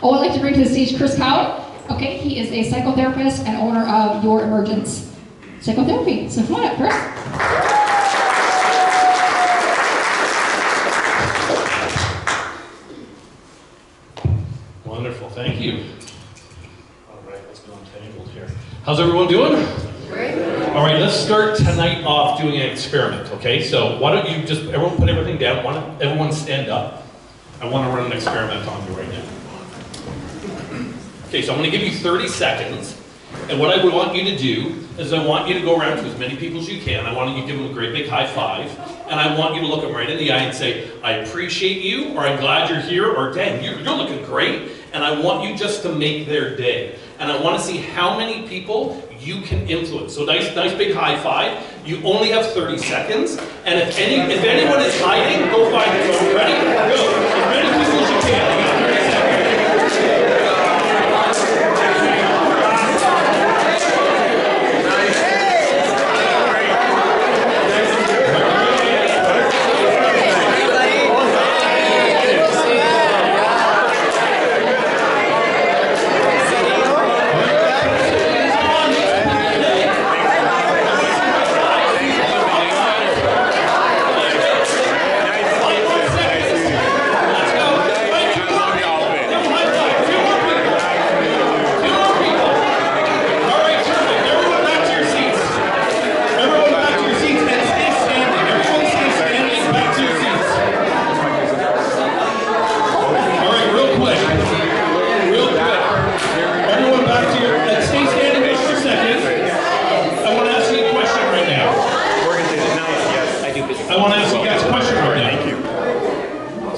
Oh, I'd like to bring to the stage Chris Cowan. Okay, he is a psychotherapist and owner of Emergence Psychotherapy. So come on up, Chris. Wonderful, thank you. All right, let's go untangled here. How's everyone doing? Great. All right, let's start tonight off doing an experiment, okay? So why don't you just, everyone put everything down, why don't everyone stand up? I want to run an experiment on you right now. Okay, so I'm going to give you 30 seconds, and what I would want you to do is I want you to go around to as many people as you can. I want you to give them a great big high five, and I want you to look them right in the eye and say, I appreciate you, or I'm glad you're here, or dang, you're looking great, and I want you just to make their day. And I want to see how many people you can influence. So nice big high five. You only have 30 seconds, and if anyone is hiding, go find them. Ready? Go. As many people as you can. You got 30 seconds.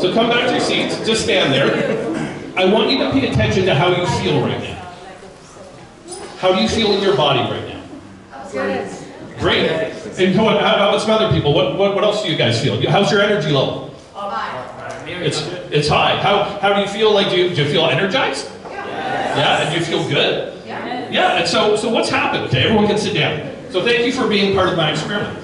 So come back to your seats, just stand there. I want you to pay attention to how you feel right now. How do you feel in your body right now? Good. Great. And how about some other people? What else do you guys feel? How's your energy level? It's high. How do you feel? Like, do you feel energized? Yeah, and do you feel good? Yeah, and so what's happened? Okay, everyone can sit down. So thank you for being part of my experiment.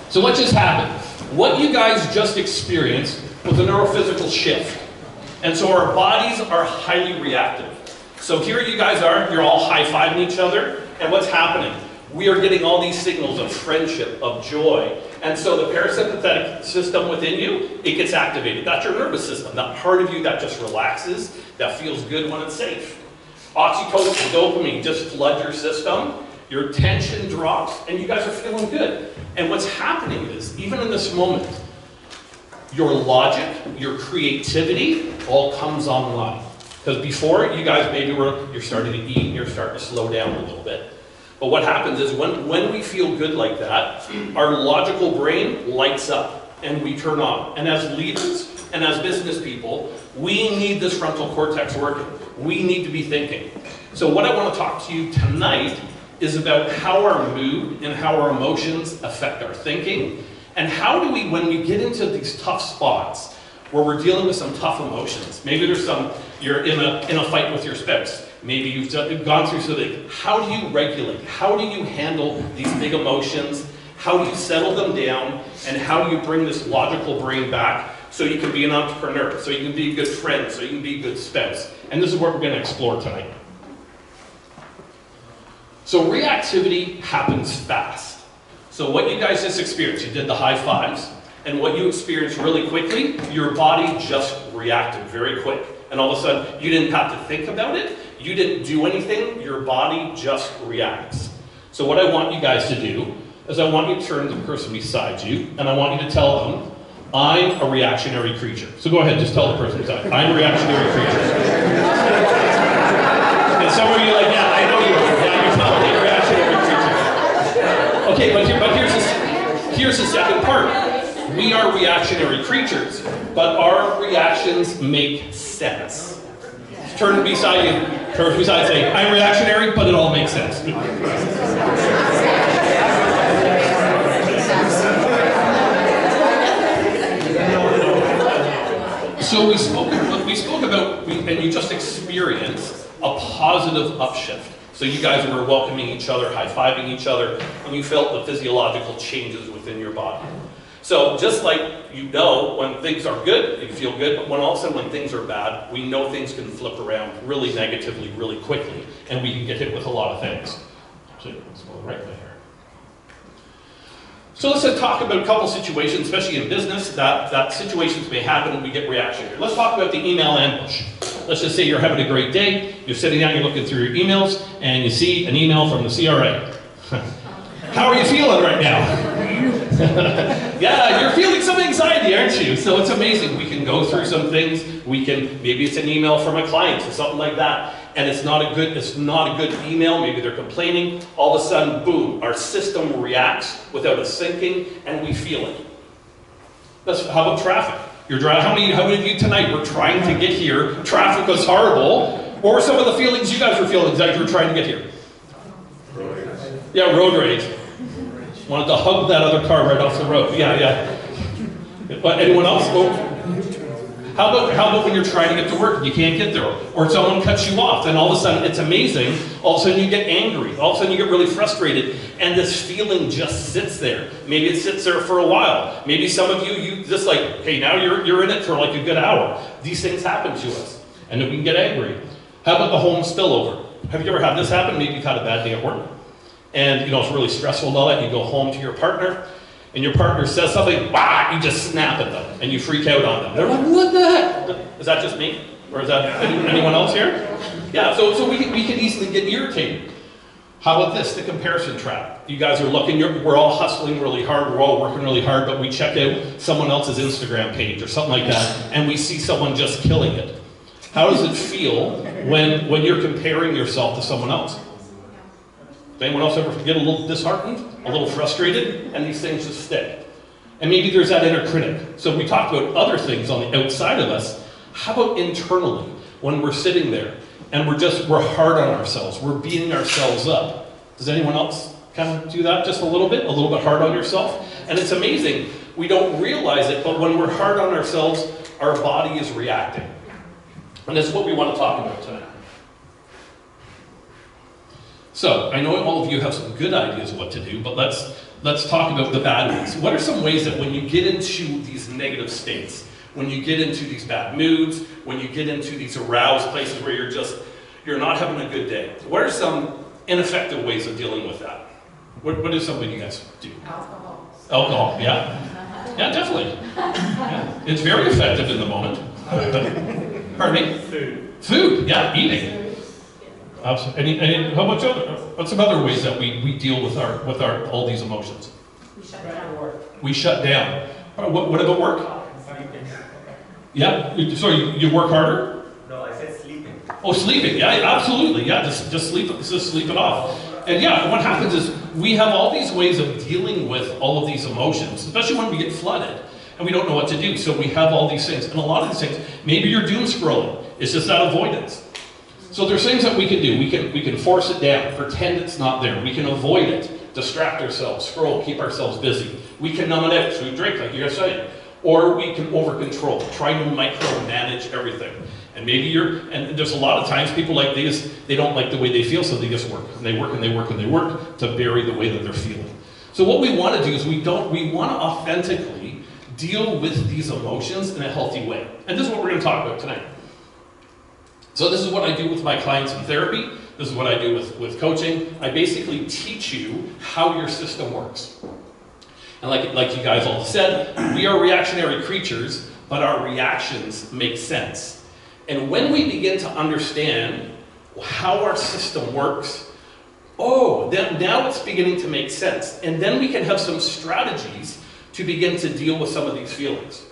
So what just happened? What you guys just experienced was a neurophysical shift. And so our bodies are highly reactive. So here you guys are, you're all high-fiving each other, and what's happening? We are getting all these signals of friendship, of joy, and so the parasympathetic system within you, it gets activated. That's your nervous system, that part of you that just relaxes, that feels good when it's safe. Oxytocin, dopamine just flood your system, your tension drops, and you guys are feeling good. And what's happening is, even in this moment, your logic, your creativity, all comes online. Because before, you guys maybe you're starting to eat, and you're starting to slow down a little bit. But what happens is, when we feel good like that, our logical brain lights up, and we turn on. And as leaders, and as business people, we need this frontal cortex working. We need to be thinking. So what I want to talk to you tonight is about how our mood and how our emotions affect our thinking, and how do we, when we get into these tough spots where we're dealing with some tough emotions, maybe you're in a fight with your spouse, maybe you've gone through something, how do you regulate? How do you handle these big emotions? How do you settle them down? And how do you bring this logical brain back so you can be an entrepreneur, so you can be a good friend, so you can be a good spouse? And this is what we're going to explore tonight. So reactivity happens fast. So what you guys just experienced, you did the high fives, and what you experienced really quickly, your body just reacted very quick. And all of a sudden, you didn't have to think about it, you didn't do anything, your body just reacts. So what I want you guys to do is I want you to turn to the person beside you, and I want you to tell them, I'm a reactionary creature. So go ahead, just tell the person beside you, I'm a reactionary creature. And some of you are like, yeah, I know you are. Okay, but here's the second part. We are reactionary creatures, but our reactions make sense. Turn beside you, say, I'm reactionary, but it all makes sense. So we spoke about, and you just experienced a positive upshift. So you guys were welcoming each other, high-fiving each other, and you felt the physiological changes within your body. So just like you know when things are good, you feel good, but when all of a sudden when things are bad, we know things can flip around really negatively, really quickly, and we can get hit with a lot of things. So let's go right there. So let's talk about a couple situations, especially in business, that situations may happen and we get reaction here. Let's talk about the email ambush. Let's just say you're having a great day, you're sitting down, you're looking through your emails, and you see an email from the CRA. How are you feeling right now? Yeah, you're feeling some anxiety, aren't you? So it's amazing. We can go through some things. Maybe it's an email from a client or something like that, and it's not a good email. Maybe they're complaining. All of a sudden, boom, our system reacts without us thinking, and we feel it. How about traffic? How many of you tonight were trying to get here? Traffic was horrible. What were some of the feelings you guys were feeling as you were trying to get here? Yeah, road rage. Wanted to hug that other car right off the road. Yeah. But anyone else? How about when you're trying to get to work and you can't get there? Or someone cuts you off, and all of a sudden, it's amazing, all of a sudden you get angry. All of a sudden you get really frustrated, and this feeling just sits there. Maybe it sits there for a while. Maybe some of you just like, hey, now you're in it for like a good hour. These things happen to us, and then we can get angry. How about the home spillover? Have you ever had this happen? Maybe you've had a bad day at work, and it's really stressful and all that, and you go home to your partner, and your partner says something, bah, you just snap at them, and you freak out on them. They're like, what the heck? Is that just me? Or is that anyone else here? Yeah, so we can easily get irritated. How about this, the comparison trap? You guys are looking, we're all hustling really hard, we're all working really hard, but we check out someone else's Instagram page or something like that, and we see someone just killing it. How does it feel when you're comparing yourself to someone else? Does anyone else ever get a little disheartened, a little frustrated, and these things just stick? And maybe there's that inner critic. So we talked about other things on the outside of us. How about internally, when we're sitting there and we're hard on ourselves, we're beating ourselves up? Does anyone else kind of do that just a little bit hard on yourself? And it's amazing, we don't realize it, but when we're hard on ourselves, our body is reacting. And that's what we want to talk about tonight. So, I know all of you have some good ideas of what to do, but let's talk about the bad ones. What are some ways that when you get into these negative states, when you get into these bad moods, when you get into these aroused places where you're not having a good day, what are some ineffective ways of dealing with that? What is something you guys do? Alcohol, yeah. Yeah, definitely. Yeah. It's very effective in the moment. Pardon me? Food, yeah, eating. How much what's some other ways that we deal with all these emotions? We shut down. We shut down. What about work? Yeah. So you work harder? No, I said sleeping. Oh, sleeping. Yeah, absolutely. Yeah, just sleep it off. And yeah, what happens is we have all these ways of dealing with all of these emotions, especially when we get flooded and we don't know what to do. So we have all these things, and a lot of these things. Maybe you're doom scrolling. It's just that avoidance. So there's things that we can do. We can force it down, pretend it's not there. We can avoid it, distract ourselves, scroll, keep ourselves busy. We can numb it out through drink, like you guys said. Or we can over-control, try to micromanage everything. And maybe and there's a lot of times people like they don't like the way they feel, so they just work. And they work and they work and they work to bury the way that they're feeling. So what we want to do is we want to authentically deal with these emotions in a healthy way. And this is what we're going to talk about tonight. So this is what I do with my clients in therapy. This is what I do with coaching. I basically teach you how your system works. And like you guys all said, we are reactionary creatures, but our reactions make sense. And when we begin to understand how our system works, then now it's beginning to make sense. And then we can have some strategies to begin to deal with some of these feelings.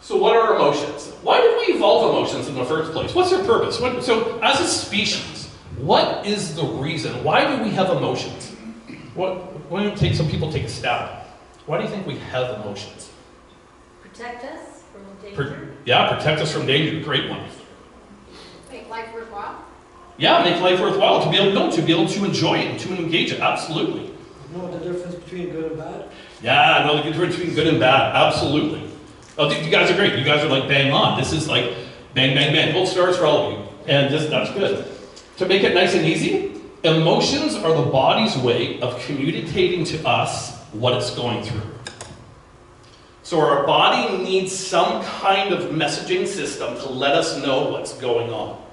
So what are emotions? Why did we evolve emotions in the first place? What's their purpose? So as a species, what is the reason? Why do we have emotions? Why don't some people take a stab? Why do you think we have emotions? Protect us from danger. Protect us from danger. Great one. Make life worthwhile. Yeah, make life worthwhile. To be able to enjoy it and to engage it. Absolutely. You know the difference between good and bad? Yeah, I know the difference between good and bad. Absolutely. Oh, you guys are great. You guys are like bang on. This is like bang, bang, bang. Gold stars for all of you. And that's good. To make it nice and easy, emotions are the body's way of communicating to us what it's going through. So our body needs some kind of messaging system to let us know what's going on.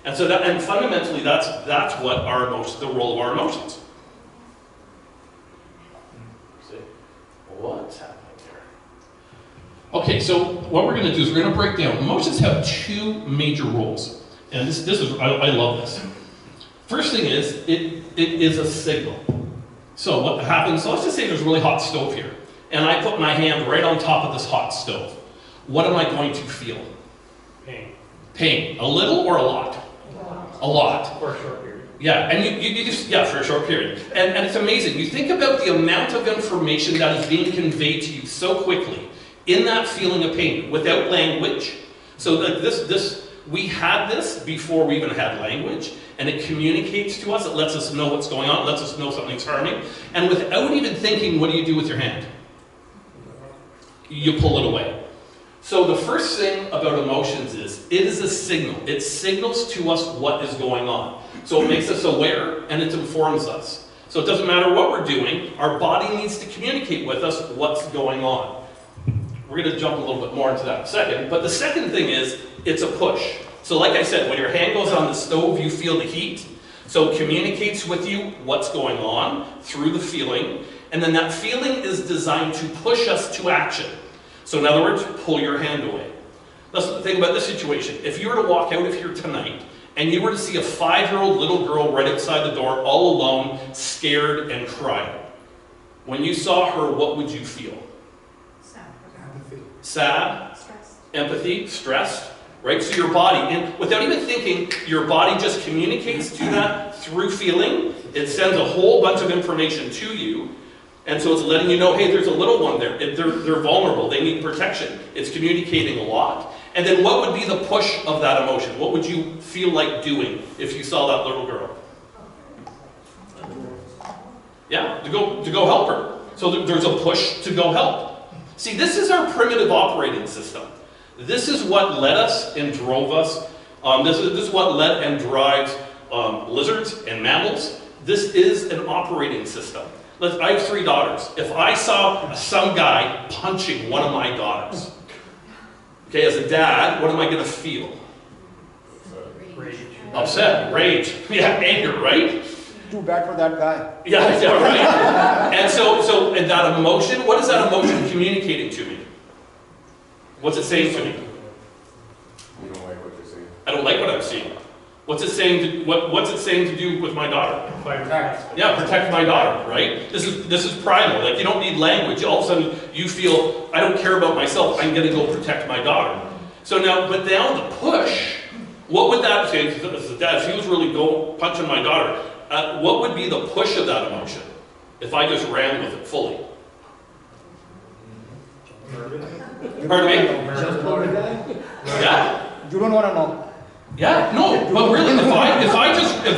And so and fundamentally that's what our emotions, the role of our emotions. See? What's happening here? Okay, so what we're going to do is we're going to break down. Emotions have two major roles. And this is, I love this. First thing is, it is a signal. So what happens, so let's just say there's a really hot stove here. And I put my hand right on top of this hot stove. What am I going to feel? Pain. Pain. A little or a lot? A lot. For a short period. Yeah, and you just, yeah, for a short period. And it's amazing. You think about the amount of information that is being conveyed to you so quickly in that feeling of pain without language. So like we had this before we even had language, and it communicates to us, it lets us know what's going on, it lets us know something's harming, and without even thinking, what do you do with your hand? You pull it away. So the first thing about emotions is, it is a signal. It signals to us what is going on. So it makes us aware, and it informs us. So it doesn't matter what we're doing, our body needs to communicate with us what's going on. We're going to jump a little bit more into that in a second, but the second thing is, it's a push. So like I said, when your hand goes on the stove, you feel the heat. So it communicates with you what's going on through the feeling, and then that feeling is designed to push us to action. So in other words, pull your hand away. Let's think about this situation. If you were to walk out of here tonight, and you were to see a 5-year-old little girl right outside the door, all alone, scared and crying. When you saw her, what would you feel? Sad, empathy, stressed, right? So your body, and without even thinking, your body just communicates to that through feeling. It sends a whole bunch of information to you, and so it's letting you know, hey, there's a little one there. They're vulnerable. They need protection. It's communicating a lot. And then what would be the push of that emotion? What would you feel like doing if you saw that little girl? Yeah, to go help her. So there's a push to go help. See, this is our primitive operating system. This is what led us and drove us. This is what led and drives lizards and mammals. This is an operating system. I have 3 daughters. If I saw some guy punching one of my daughters, okay, as a dad, what am I going to feel? Rage. Upset, rage, yeah, anger, right? Too bad for that guy. Yeah, right. And that emotion, what is that emotion communicating to me? What's it saying to me? You don't like what you're saying. I don't like what I'm seeing. What's it saying to do with my daughter? Protect. Yeah, protect my daughter, right? This is primal. Like, you don't need language. All of a sudden you feel, I don't care about myself, I'm gonna go protect my daughter. So now the push, what would that say? As a dad, if he was really punching my daughter, what would be the push of that emotion if I just ran with it fully? Pardon me? Yeah? You don't want to know. Yeah, no, but really, if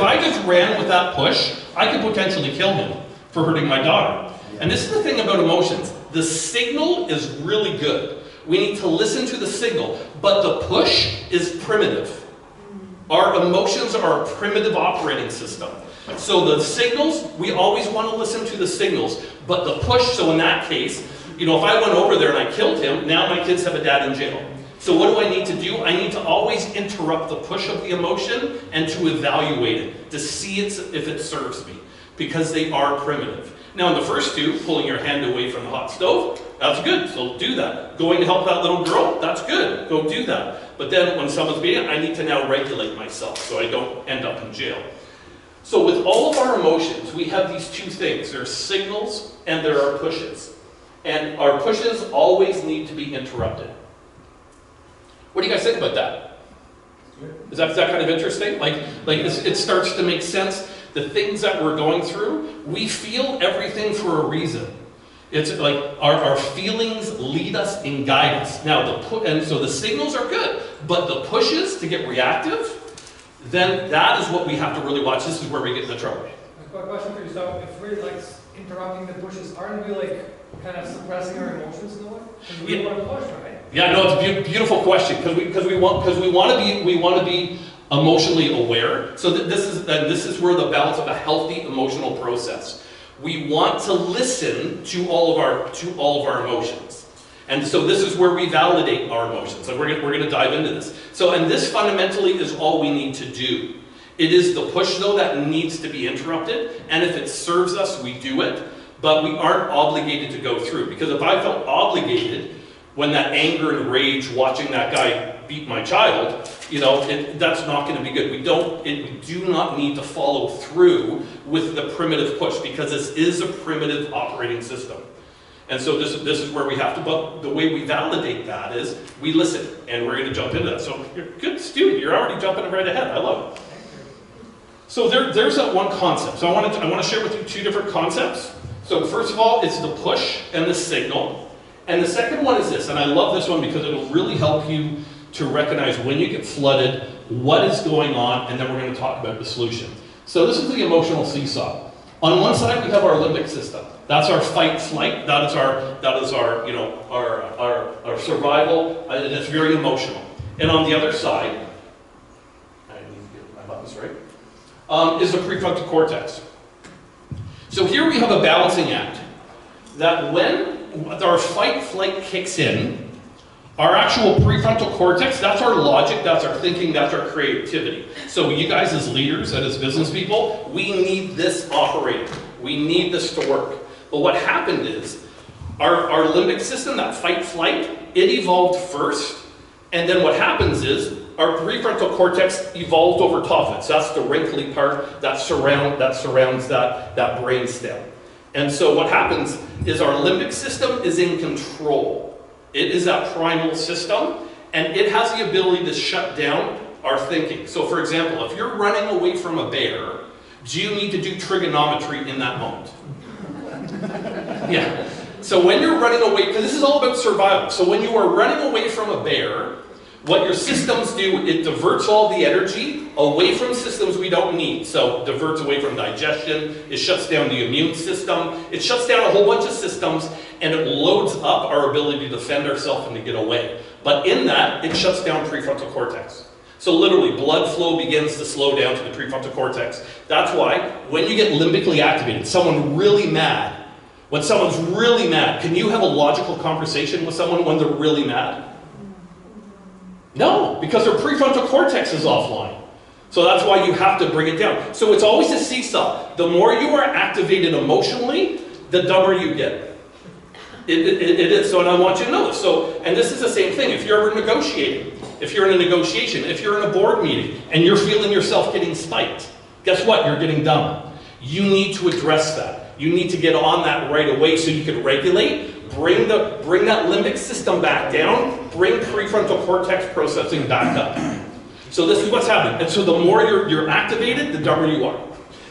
I just ran with that push, I could potentially kill him for hurting my daughter. And this is the thing about emotions. The signal is really good. We need to listen to the signal, but the push is primitive. Our emotions are a primitive operating system. So the signals, we always want to listen to the signals, but the push, so in that case, if I went over there and I killed him, now my kids have a dad in jail. So what do I need to do? I need to always interrupt the push of the emotion and to evaluate it, to see if it serves me, because they are primitive. Now in the first two, pulling your hand away from the hot stove, that's good, so do that. Going to help that little girl, that's good, go do that. But then when someone's beating, I need to now regulate myself so I don't end up in jail. So with all of our emotions, we have these two things. There are signals and there are pushes. And our pushes always need to be interrupted. What do you guys think about that? Is that kind of interesting? It starts to make sense. The things that we're going through, we feel everything for a reason. It's like our feelings lead us and guide us. Now, and so the signals are good, but the pushes to get reactive, then that is what we have to really watch. This is where we get into trouble. I've got a question for you. So if we're interrupting the pushes, aren't we kind of suppressing our emotions in a way? Because we want to push, right? Yeah, no, it's a beautiful question because we want to be emotionally aware. So this is where the balance of a healthy emotional process. We want to listen to all of our emotions. And so this is where we validate our emotions. And we're going to dive into this. So, and this fundamentally is all we need to do. It is the push, though, that needs to be interrupted. And if it serves us, we do it. But we aren't obligated to go through. Because if I felt obligated when that anger and rage watching that guy beat my child, you know, that's not going to be good. We do not need to follow through with the primitive push, because this is a primitive operating system. And so this is where we have to, but the way we validate that is we listen, and we're going to jump into that. So you're a good student. You're already jumping right ahead. I love it. So there's that one concept. So I want to share with you two different concepts. So first of all, it's the push and the signal. And the second one is this, and I love this one because it'll really help you to recognize when you get flooded, what is going on, and then we're going to talk about the solution. So this is the emotional seesaw. On one side, we have our limbic system. That's our fight, flight. That is our you know, our survival. And it's very emotional. And on the other side, I need to get my buttons right, is the prefrontal cortex. So here we have a balancing act. That when our fight, flight kicks in, our actual prefrontal cortex, that's our logic, that's our thinking, that's our creativity. So you guys as leaders and as business people, we need this operating. We need this to work. But what happened is, our limbic system, that fight, flight, it evolved first. And then what happens is, our prefrontal cortex evolved over top of it. So that's the wrinkly part that surrounds that brain stem. And so what happens is our limbic system is in control. It is that primal system, and it has the ability to shut down our thinking. So for example, if you're running away from a bear, do you need to do trigonometry in that moment? Yeah. So when you're running away, because this is all about survival. So when you are running away from a bear, what your systems do, it diverts all the energy away from systems we don't need. So diverts away from digestion, it shuts down the immune system, it shuts down a whole bunch of systems, and it loads up our ability to defend ourselves and to get away. But in that, it shuts down prefrontal cortex. So literally, blood flow begins to slow down to the prefrontal cortex. That's why, when you get limbically activated, someone really mad, when someone's really mad, can you have a logical conversation with someone when they're really mad? No, because their prefrontal cortex is offline. So that's why you have to bring it down. So it's always a seesaw. The more you are activated emotionally, the dumber you get. It is. So, and I want you to know this. So, and this is the same thing. If you're ever negotiating, if you're in a negotiation, if you're in a board meeting, and you're feeling yourself getting spiked, guess what? You're getting dumb. You need to address that. You need to get on that right away so you can regulate. Bring that limbic system back down, bring prefrontal cortex processing back up. So this is what's happening. And so the more you're activated, the dumber you are.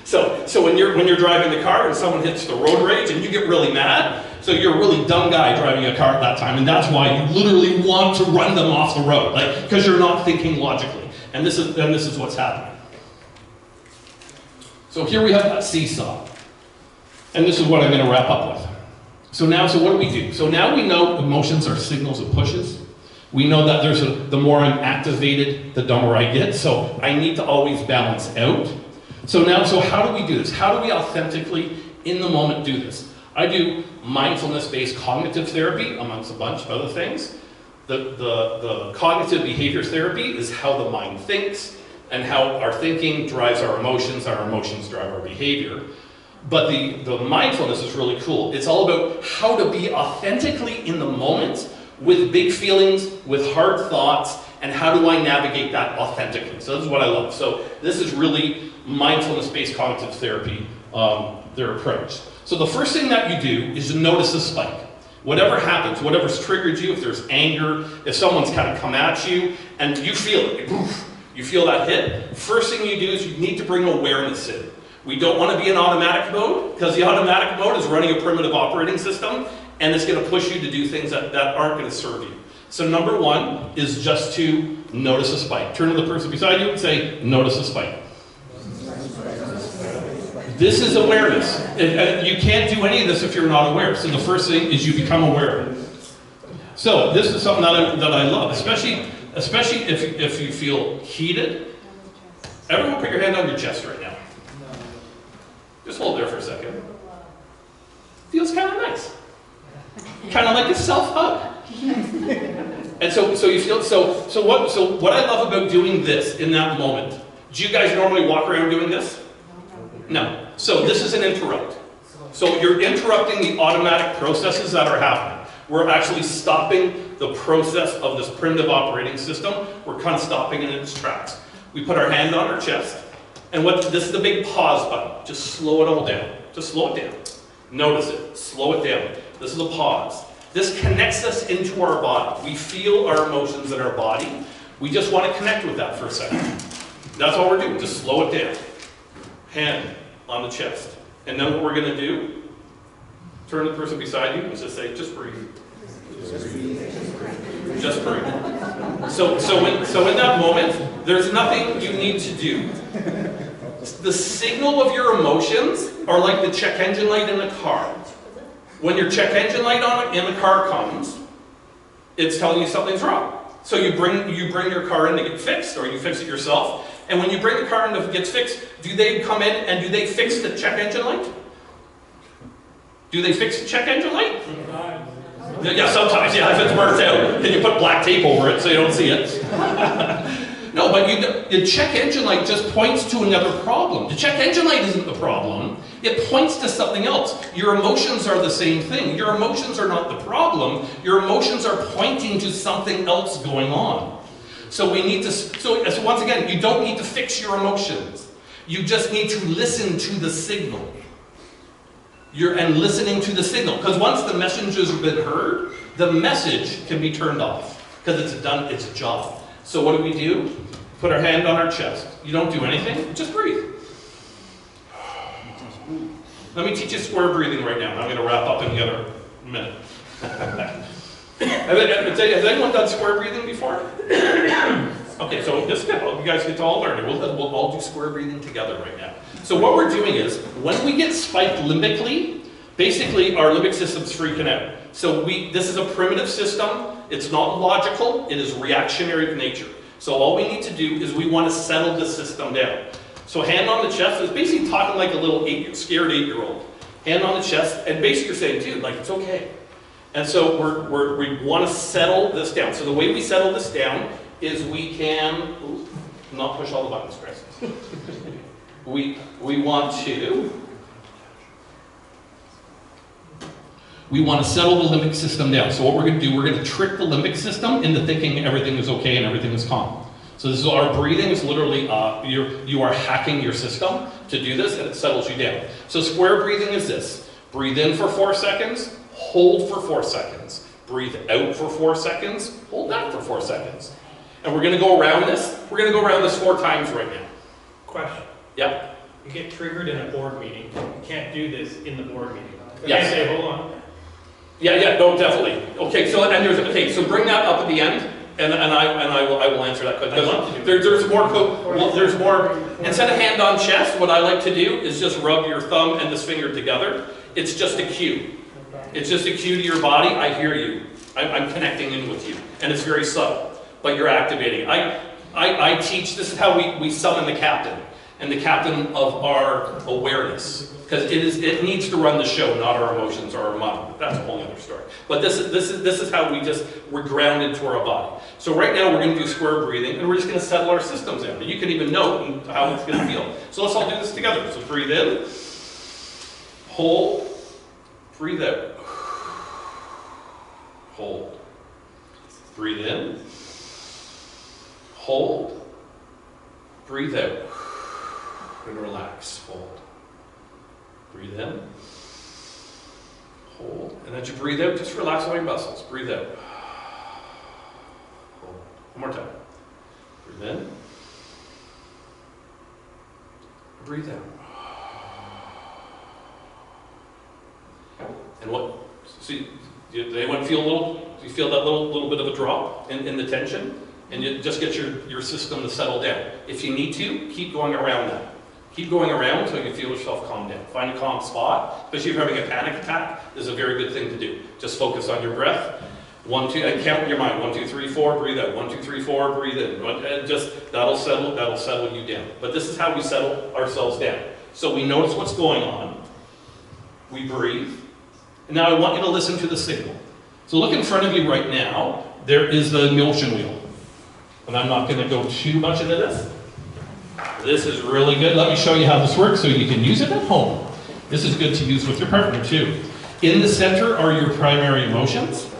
So when you're driving the car and someone hits the road rage and you get really mad, so you're a really dumb guy driving a car at that time, and that's why you literally want to run them off the road, like, because you're not thinking logically. And this is what's happening. So here we have that seesaw. And this is what I'm going to wrap up with. So what do we do? So now we know emotions are signals of pushes. We know that the more I'm activated, the dumber I get. So I need to always balance out. So how do we do this? How do we authentically, in the moment, do this? I do mindfulness-based cognitive therapy, amongst a bunch of other things. The cognitive behavior therapy is how the mind thinks, and how our thinking drives our emotions drive our behavior. But the mindfulness is really cool. It's all about how to be authentically in the moment with big feelings, with hard thoughts, and how do I navigate that authentically. So this is what I love. So this is really mindfulness-based cognitive therapy, their approach. So the first thing that you do is to notice the spike. Whatever happens, whatever's triggered you, if there's anger, if someone's kind of come at you, and you feel it, you feel that hit, first thing you do is you need to bring awareness in. We don't want to be in automatic mode, because the automatic mode is running a primitive operating system, and it's going to push you to do things that aren't going to serve you. So number one is just to notice a spike. Turn to the person beside you and say, notice a spike. This is awareness. You can't do any of this if you're not aware. So the first thing is you become aware of it. So this is something that I love, especially if you feel heated. Everyone put your hand on your chest right now. Just hold there for a second. Feels kind of nice. Kind of like a self-hug. And so you feel, so what I love about doing this in that moment, do you guys normally walk around doing this? No. So this is an interrupt. So you're interrupting the automatic processes that are happening. We're actually stopping the process of this primitive operating system. We're kind of stopping it in its tracks. We put our hand on our chest, and this is the big pause button. Just slow it all down. Just slow it down. Notice it. Slow it down. This is a pause. This connects us into our body. We feel our emotions in our body. We just want to connect with that for a second. That's all we're doing. Just slow it down. Hand on the chest. And then what we're going to do, turn to the person beside you and just say, just breathe. Just breathe. So in that moment, there's nothing you need to do. The signal of your emotions are like the check engine light in the car. When your check engine light in the car comes, it's telling you something's wrong. So you bring your car in to get fixed, or you fix it yourself. And when you bring the car in to get fixed, do they come in and do they fix the check engine light? Do they fix the check engine light? Yeah, sometimes. Yeah, if it's burnt out, then you put black tape over it so you don't see it. No, but the check engine light just points to another problem. The check engine light isn't the problem. It points to something else. Your emotions are the same thing. Your emotions are not the problem. Your emotions are pointing to something else going on. So we need to, so once again, you don't need to fix your emotions. You just need to listen to the signal. And listening to the signal. Because once the message has been heard, the message can be turned off. Because it's done its job. So what do? Put our hand on our chest. You don't do anything, just breathe. Let me teach you square breathing right now. I'm going to wrap up in the other minute. Has anyone done square breathing before? Okay, so this is good. You guys get to all learn it. We'll all do square breathing together right now. So what we're doing is, when we get spiked limbically, basically our limbic system's freaking out. So this is a primitive system. It's not logical. It is reactionary of nature. So all we need to do is we want to settle the system down. So hand on the chest is basically talking like a little scared 8-year-old. Hand on the chest, and basically you're saying, dude, like, it's okay. And so we want to settle this down. So the way we settle this down is we can, not push all the buttons, Chris. We want to settle the limbic system down. So what we're going to do, we're going to trick the limbic system into thinking everything is okay and everything is calm. So this is our breathing is literally, you are hacking your system to do this, and it settles you down. So square breathing is this. Breathe in for 4 seconds, hold for 4 seconds. Breathe out for 4 seconds, hold that for 4 seconds. And we're going to go around this. We're going to go around this 4 times right now. Question. Yep. You get triggered in a board meeting. You can't do this in the board meeting. Yes. Okay, hold on. Yeah, no, definitely. Okay, so bring that up at the end, and I will answer that question. There's more. Instead of hand on chest, what I like to do is just rub your thumb and this finger together. It's just a cue. It's just a cue to your body. I hear you. I'm connecting in with you, and it's very subtle, but you're activating. I teach. This is how we summon the captain, and the captain of our awareness. Because it needs to run the show, not our emotions or our mind. That's a whole other story. But this is how we're grounded to our body. So right now we're going to do square breathing, and we're just going to settle our systems in. And you can even note how it's going to feel. So let's all do this together. So breathe in, hold, breathe out, hold, breathe in, hold, breathe out, and relax, hold. Breathe in, hold, and as you breathe out, just relax all your muscles. Breathe out. Hold. One more time. Breathe in. Breathe out. And what? See, does anyone feel do you feel that little bit of a drop in the tension? And you just get your system to settle down. If you need to, keep going around that. Keep going around until you feel yourself calm down. Find a calm spot, especially if you're having a panic attack. This is a very good thing to do. Just focus on your breath. 1, 2, and count in your mind. 1, 2, 3, 4, breathe out. 1, 2, 3, 4, breathe in. And that'll settle you down. But this is how we settle ourselves down. So we notice what's going on. We breathe. And now I want you to listen to the signal. So look in front of you right now. There is the emotion wheel. And I'm not going to go too much into this. This is really good. Let me show you how this works so you can use it at home. This is good to use with your partner too. In the center are your primary emotions.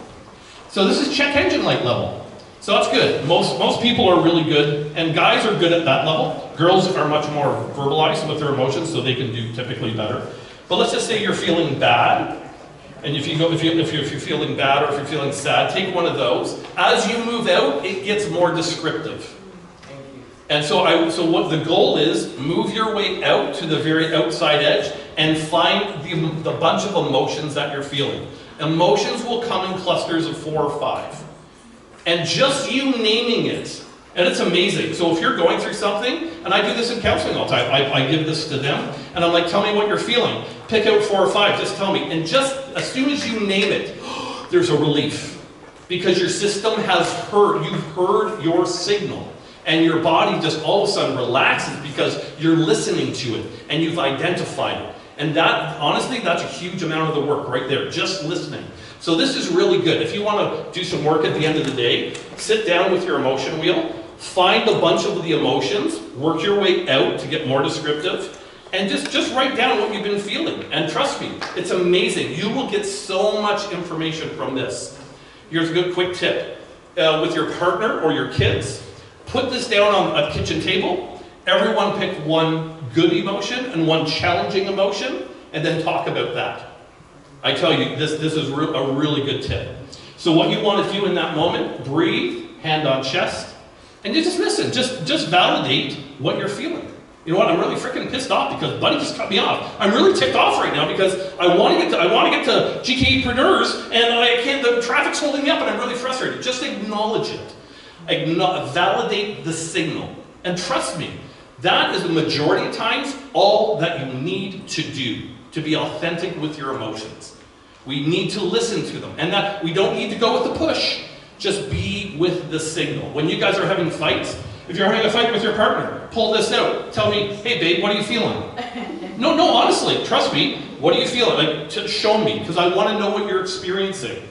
So this is check engine light level. So that's good. Most people are really good, and guys are good at that level. Girls are much more verbalized with their emotions, so they can do typically better. But let's just say you're feeling bad. And if you're feeling bad or if you're feeling sad, take one of those. As you move out, it gets more descriptive. And so what the goal is, move your way out to the very outside edge and find the bunch of emotions that you're feeling. Emotions will come in clusters of 4 or 5. And just you naming it, and it's amazing. So if you're going through something, and I do this in counseling all the time, I give this to them, and I'm like, tell me what you're feeling. Pick out 4 or 5, just tell me. And just as soon as you name it, there's a relief. Because your system has heard, you've heard your signal. And your body just all of a sudden relaxes because you're listening to it, and you've identified it. And that, honestly, that's a huge amount of the work right there, just listening. So this is really good. If you want to do some work at the end of the day, sit down with your emotion wheel, find a bunch of the emotions, work your way out to get more descriptive, and just write down what you've been feeling. And trust me, it's amazing. You will get so much information from this. Here's a good quick tip. With your partner or your kids, put this down on a kitchen table. Everyone pick one good emotion and one challenging emotion, and then talk about that. I tell you, this is a really good tip. So what you want to do in that moment, breathe, hand on chest, and you just listen. Just validate what you're feeling. You know what? I'm really freaking pissed off because Buddy just cut me off. I'm really ticked off right now because I want to get to GTApreneurs, and I can't. The traffic's holding me up, and I'm really frustrated. Just acknowledge it. Validate the signal, and trust me, that is the majority of times all that you need to do to be authentic with your emotions. We need to listen to them, and that we don't need to go with the push. Just be with the signal. When you guys are having fights, if you're having a fight with your partner, pull this out. Tell me, hey babe, what are you feeling? No, honestly, trust me. What are you feeling? Like, show me, because I want to know what you're experiencing.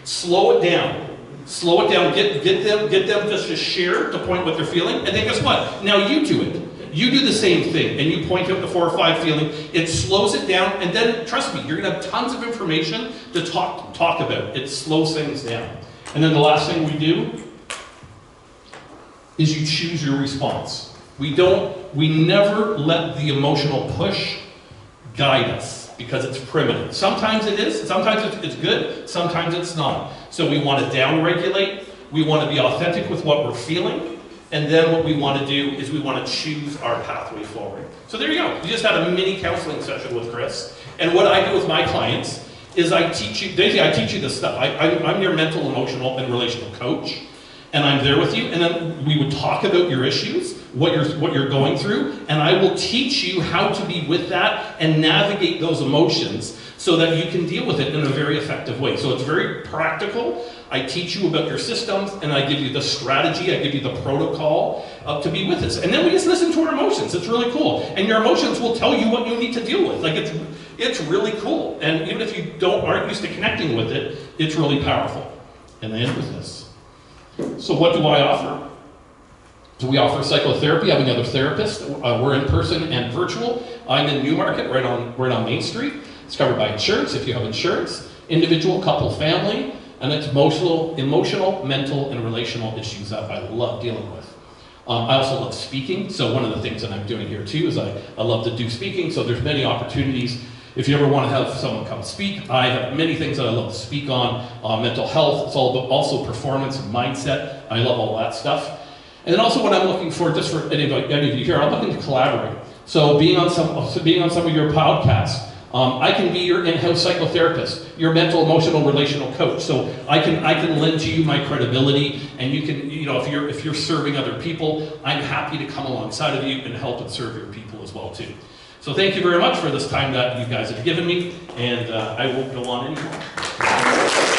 Slow it down. Slow it down. Get them just to share the point what they're feeling, and then guess what? Now you do it. You do the same thing, and you point out the 4 or 5 feeling. It slows it down, and then trust me, you're going to have tons of information to talk about. It slows things down. And then the last thing we do is you choose your response. We never let the emotional push guide us because it's primitive. Sometimes it is, sometimes it's good, sometimes it's not. So we want to down-regulate, we want to be authentic with what we're feeling, and then what we want to do is we want to choose our pathway forward. So there you go. You just had a mini counseling session with Chris. And what I do with my clients is I teach you, Daisy, I teach you this stuff. I'm your mental, emotional, and relational coach. And I'm there with you, and then we would talk about your issues, what you're going through, and I will teach you how to be with that and navigate those emotions so that you can deal with it in a very effective way. So it's very practical. I teach you about your systems, and I give you the strategy, I give you the protocol to be with us. And then we just listen to our emotions. It's really cool. And your emotions will tell you what you need to deal with. Like it's really cool. And even if you aren't used to connecting with it, it's really powerful. And I end with this. So what do I offer? So we offer psychotherapy. I'm another therapist. We're in person and virtual. I'm in Newmarket, right on Main Street. It's covered by insurance if you have insurance. Individual, couple, family, and it's emotional, mental, and relational issues that I love dealing with. I also love speaking. So one of the things that I'm doing here too is I love to do speaking. So there's many opportunities. If you ever want to have someone come speak, I have many things that I love to speak on. Mental health, it's all about also performance and mindset. I love all that stuff. And then also what I'm looking for, just for any of you here, I'm looking to collaborate. So being on some of your podcasts, I can be your in-house psychotherapist, your mental, emotional, relational coach. So I can lend to you my credibility, and you can, if you're serving other people, I'm happy to come alongside of you and help and serve your people as well too. So thank you very much for this time that you guys have given me, and I won't go on anymore.